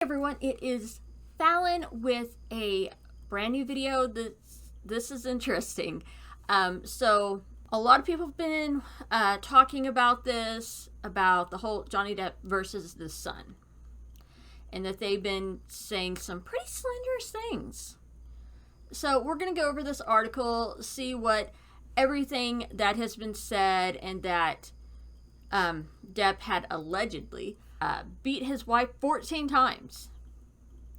Everyone, it is Phalon with a brand new video. This is interesting. So a lot of people have been talking about this, about the whole Johnny Depp versus the Sun, and that they've been saying some pretty slanderous things. So we're going to go over this article, see what everything that has been said, and that Depp had allegedly beat his wife 14 times,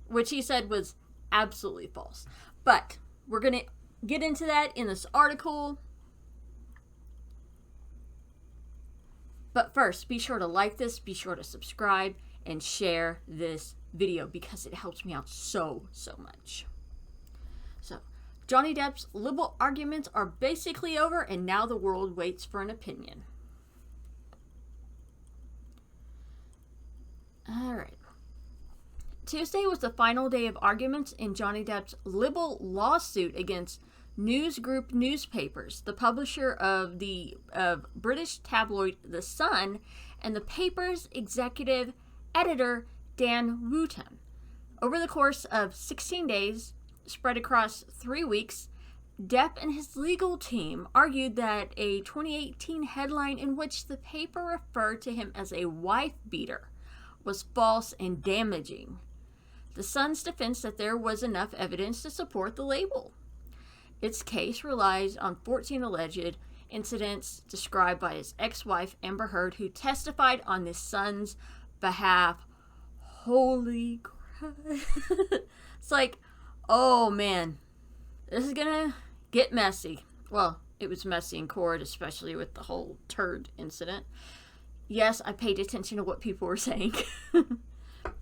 which he said was absolutely false. But we're going to get into that in this article. But first, be sure to like this, be sure to subscribe, and share this video because it helps me out so much. So, Johnny Depp's liberal arguments are basically over, and now the world waits for an opinion. Alright. Tuesday was the final day of arguments in Johnny Depp's libel lawsuit against News Group newspapers, the publisher of British tabloid The Sun, and the paper's executive editor Dan Wootton. Over the course of 16 days, spread across 3 weeks, Depp and his legal team argued that a 2018 headline in which the paper referred to him as a wife beater was false and damaging. The Sun's defense that there was enough evidence to support the label. Its case relies on 14 alleged incidents described by his ex-wife Amber Heard, who testified on the Sun's behalf. Holy crap. It's like, oh man, this is gonna get messy. Well, it was messy in court, especially with the whole turd incident. Yes, I paid attention to what people were saying.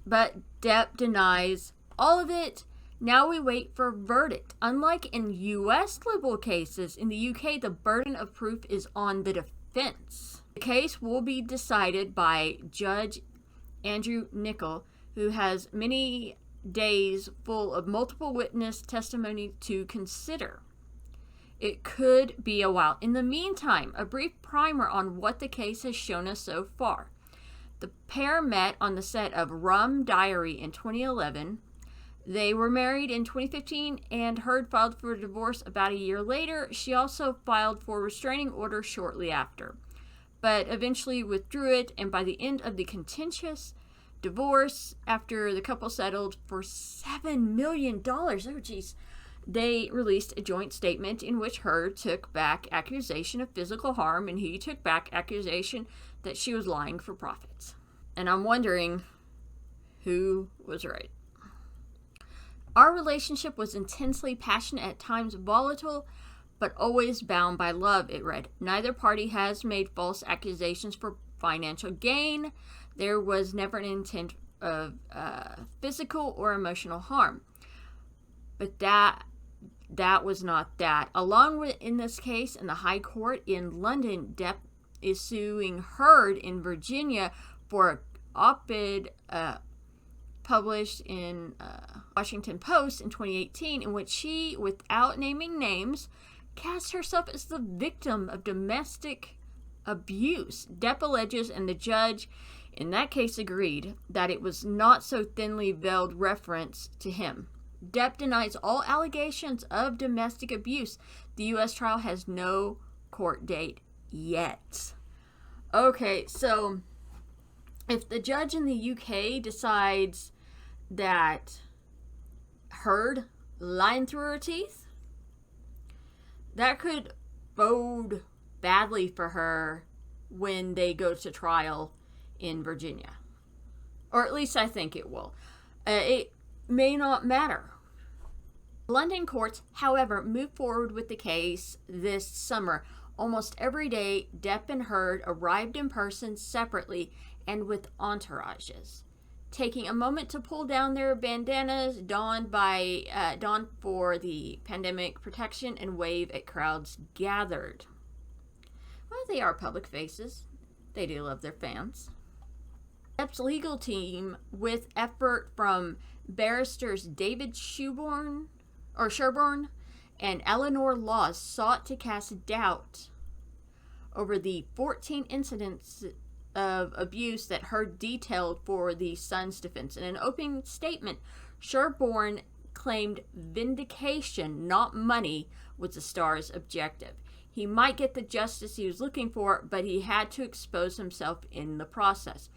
But Depp denies all of it. Now we wait for a verdict. Unlike in U.S. libel cases, in the U.K. the burden of proof is on the defense. The case will be decided by Judge Andrew Nichol, who has many days full of multiple witness testimony to consider. It could be a while. In the meantime, a brief primer on what the case has shown us so far. The pair met on the set of Rum Diary in 2011. They were married in 2015, and Heard filed for divorce about a year later. She also filed for a restraining order shortly after, but eventually withdrew it, and by the end of the contentious divorce, after the couple settled for $7 million, oh geez, they released a joint statement in which Heard took back accusation of physical harm and he took back accusation that she was lying for profits. And I'm wondering who was right. Our relationship was intensely passionate, at times volatile, but always bound by love, it read. Neither party has made false accusations for financial gain. There was never an intent of physical or emotional harm. But that was not that. Along with, in this case, in the High Court in London, Depp is suing Heard in Virginia for an op-ed published in Washington Post in 2018, in which she, without naming names, cast herself as the victim of domestic abuse. Depp alleges, and the judge in that case agreed, that it was not so thinly veiled reference to him. Depp denies all allegations of domestic abuse. The U.S. trial has no court date yet. Okay, so if the judge in the U.K. decides that Heard lying through her teeth, that could bode badly for her when they go to trial in Virginia. Or at least I think it will. It may not matter. London courts, however, moved forward with the case this summer. Almost every day, Depp and Heard arrived in person separately and with entourages, taking a moment to pull down their bandanas donned for the pandemic protection and wave at crowds gathered. Well, they are public faces. They do love their fans. Depp's legal team, with effort from barristers David Sherborne and Eleanor Laws, sought to cast doubt over the 14 incidents of abuse that Heard detailed for the Sun's defense. In an opening statement, Sherborne claimed vindication, not money, was the Star's objective. He might get the justice he was looking for, but he had to expose himself in the process.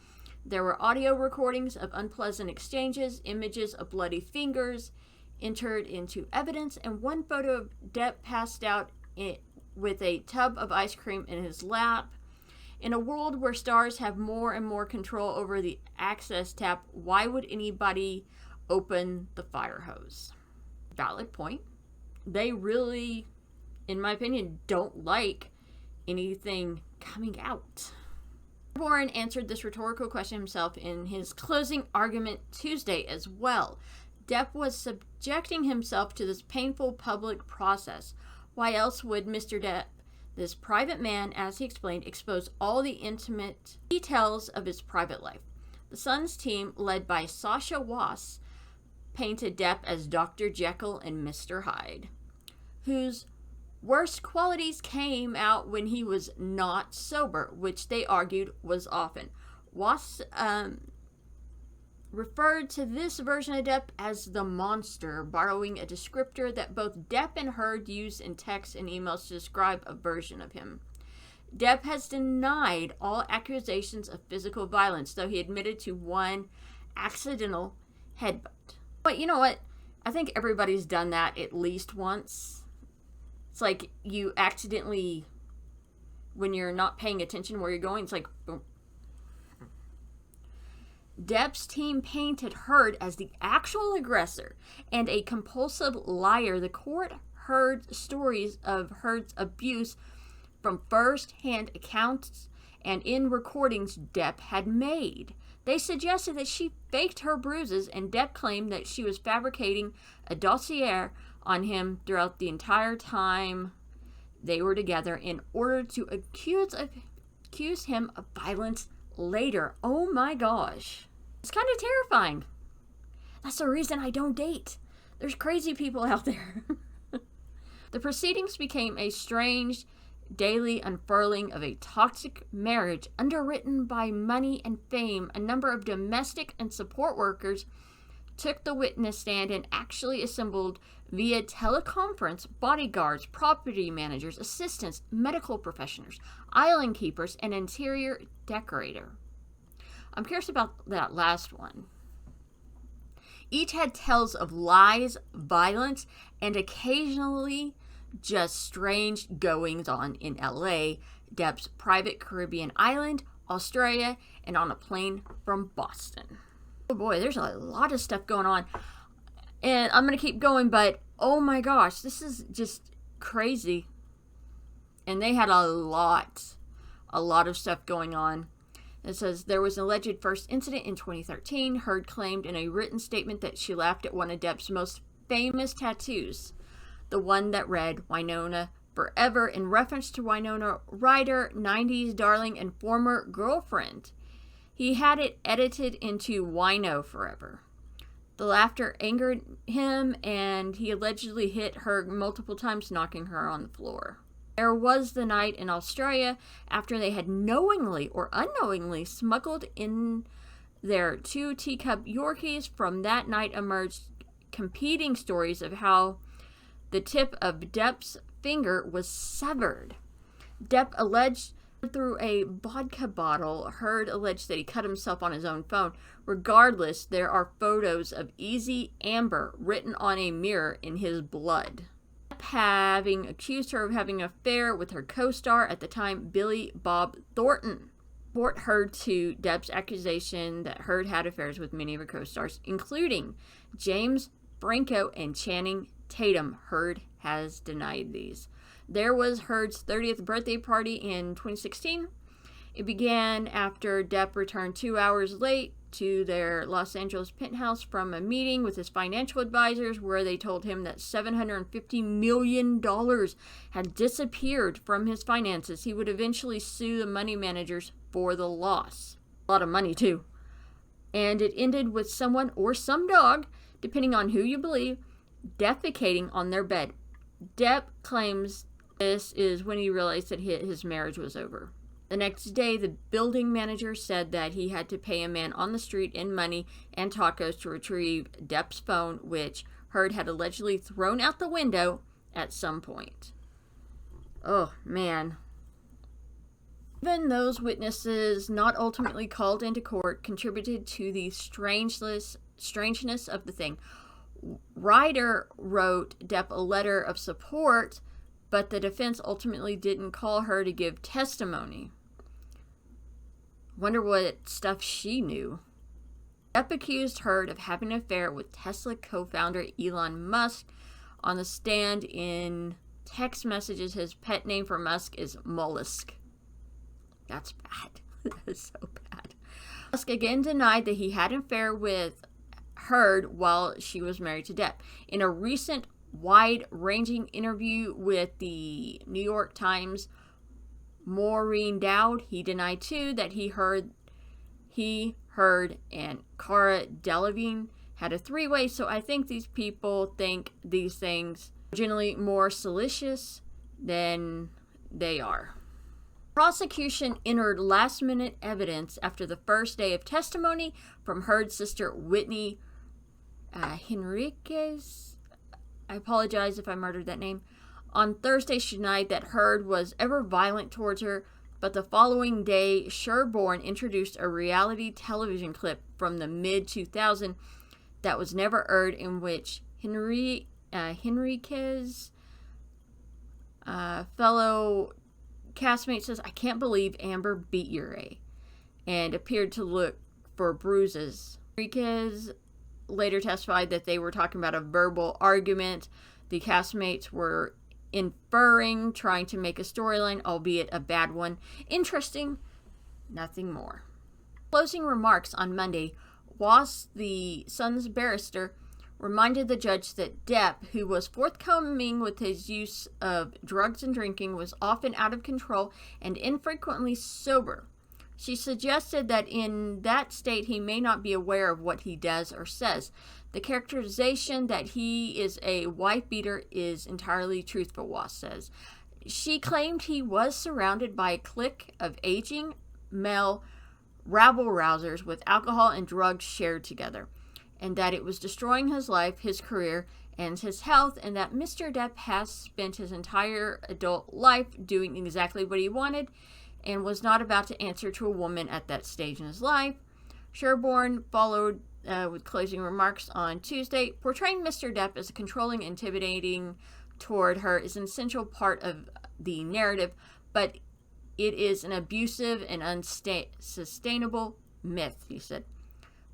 There were audio recordings of unpleasant exchanges, images of bloody fingers entered into evidence, and one photo of Depp passed out with a tub of ice cream in his lap. In a world where stars have more and more control over the access tap, why would anybody open the fire hose? Valid point. They really, in my opinion, don't like anything coming out. Warren answered this rhetorical question himself in his closing argument Tuesday as well. Depp was subjecting himself to this painful public process. Why else would Mr. Depp, this private man, as he explained, expose all the intimate details of his private life? The Sun's team, led by Sasha Wass, painted Depp as Dr. Jekyll and Mr. Hyde, whose worst qualities came out when he was not sober, which they argued was often. Wass referred to this version of Depp as the monster, borrowing a descriptor that both Depp and Heard used in texts and emails to describe a version of him. Depp has denied all accusations of physical violence, though he admitted to one accidental headbutt. But you know what? I think everybody's done that at least once. It's like you accidentally, when you're not paying attention where you're going, it's like, boom. Depp's team painted Heard as the actual aggressor and a compulsive liar. The court heard stories of Heard's abuse from first-hand accounts and in recordings Depp had made. They suggested that she faked her bruises, and Depp claimed that she was fabricating a dossier on him throughout the entire time they were together in order to accuse him of violence later. Oh my gosh. It's kind of terrifying. That's the reason I don't date. There's crazy people out there. The proceedings became a strange daily unfurling of a toxic marriage underwritten by money and fame. A number of domestic and support workers took the witness stand and actually assembled via teleconference bodyguards, property managers, assistants, medical professionals, island keepers, and interior decorator. I'm curious about that last one. Each had tales of lies, violence, and occasionally just strange goings on in LA, Depp's private Caribbean island, Australia, and on a plane from Boston. Oh boy, there's a lot of stuff going on. And I'm going to keep going, but oh my gosh, this is just crazy. And they had a lot of stuff going on. It says there was an alleged first incident in 2013. Heard claimed in a written statement that she laughed at one of Depp's most famous tattoos, the one that read Winona Forever, in reference to Winona Ryder, 90s darling and former girlfriend. He had it edited into Wino Forever. The laughter angered him, and he allegedly hit her multiple times, knocking her on the floor. There was the night in Australia after they had knowingly or unknowingly smuggled in their 2 teacup Yorkies. From that night emerged competing stories of how the tip of Depp's finger was severed. Depp alleged through a vodka bottle. Heard alleged that he cut himself on his own phone. Regardless, there are photos of Easy Amber written on a mirror in his blood. Having accused her of having an affair with her co-star at the time, Billy Bob Thornton. Court heard to Depp's accusation that Heard had affairs with many of her co-stars, including James Franco and Channing Tatum. Heard has denied these. There was Heard's 30th birthday party in 2016. It began after Depp returned 2 hours late to their Los Angeles penthouse from a meeting with his financial advisors where they told him that $750 million had disappeared from his finances. He would eventually sue the money managers for the loss. A lot of money, too. And it ended with someone or some dog, depending on who you believe, defecating on their bed. Depp claims this is when he realized that his marriage was over. The next day, the building manager said that he had to pay a man on the street in money and tacos to retrieve Depp's phone, which Heard had allegedly thrown out the window at some point. Oh, man. Even those witnesses not ultimately called into court contributed to the strangeness of the thing. Ryder wrote Depp a letter of support, but the defense ultimately didn't call her to give testimony. Wonder what stuff she knew. Depp accused Heard of having an affair with Tesla co-founder Elon Musk. On the stand in text messages, his pet name for Musk is Mollusk. That's bad. That is so bad. Musk again denied that he had an affair with Heard while she was married to Depp. In a recent wide-ranging interview with the New York Times, Maureen Dowd, he denied too that Heard, and Cara Delevingne had a three-way, so I think these people think these things are generally more salacious than they are. Prosecution entered last-minute evidence after the first day of testimony from Heard's sister Whitney Henriquez. I apologize if I murdered that name. On Thursday, she denied that Heard was ever violent towards her, but the following day, Sherborne introduced a reality television clip from the mid-2000s that was never aired, in which Henriquez, fellow castmate, says, "I can't believe Amber beat Ure," and appeared to look for bruises. Henriquez later testified that they were talking about a verbal argument. The castmates were inferring, trying to make a storyline, albeit a bad one. Interesting, nothing more. Closing remarks on Monday, Was, the Sun's barrister, reminded the judge that Depp, who was forthcoming with his use of drugs and drinking, was often out of control and infrequently sober. She suggested that in that state he may not be aware of what he does or says. The characterization that he is a wife-beater is entirely truthful, Was says. She claimed he was surrounded by a clique of aging male rabble-rousers with alcohol and drugs shared together, and that it was destroying his life, his career, and his health, and that Mr. Depp has spent his entire adult life doing exactly what he wanted and was not about to answer to a woman at that stage in his life. Sherborne followed with closing remarks on Tuesday. Portraying Mr. Depp as controlling, intimidating toward her is an essential part of the narrative, but it is an abusive and unsustainable myth, he said.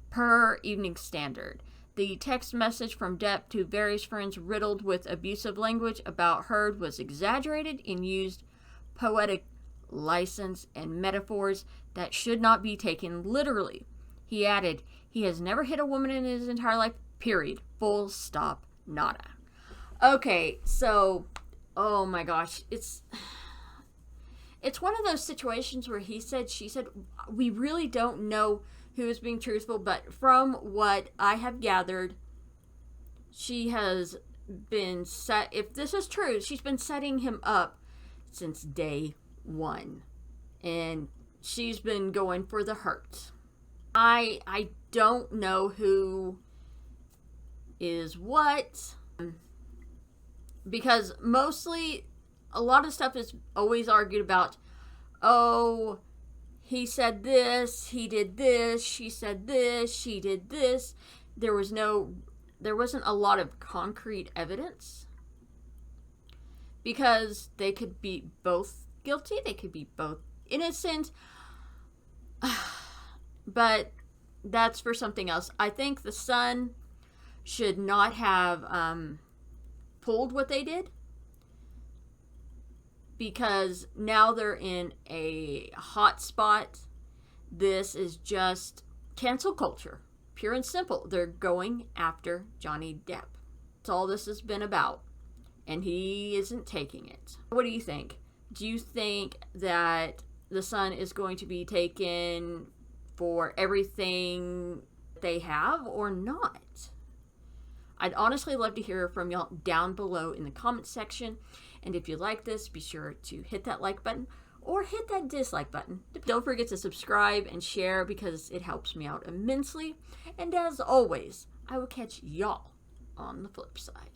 Per Evening Standard, the text message from Depp to various friends riddled with abusive language about Heard was exaggerated and used poetic license and metaphors that should not be taken literally. He added, he has never hit a woman in his entire life, period. Full stop, nada. Okay, so, oh my gosh, it's one of those situations where he said, she said, we really don't know who is being truthful, but from what I have gathered, she has been if this is true, she's been setting him up since day one, and she's been going for the hurt. I don't know who is what, because mostly a lot of stuff is always argued about, oh, he said this, he did this, she said this, she did this. There wasn't a lot of concrete evidence, because they could be both guilty, they could be both innocent, but that's for something else. I think the Sun should not have pulled what they did, because now they're in a hot spot. This is just cancel culture, pure and simple. They're going after Johnny Depp. That's all this has been about, and he isn't taking it. What do you think? Do you think that the Sun is going to be taken for everything they have or not? I'd honestly love to hear from y'all down below in the comment section. And if you like this, be sure to hit that like button or hit that dislike button. Don't forget to subscribe and share because it helps me out immensely. And as always, I will catch y'all on the flip side.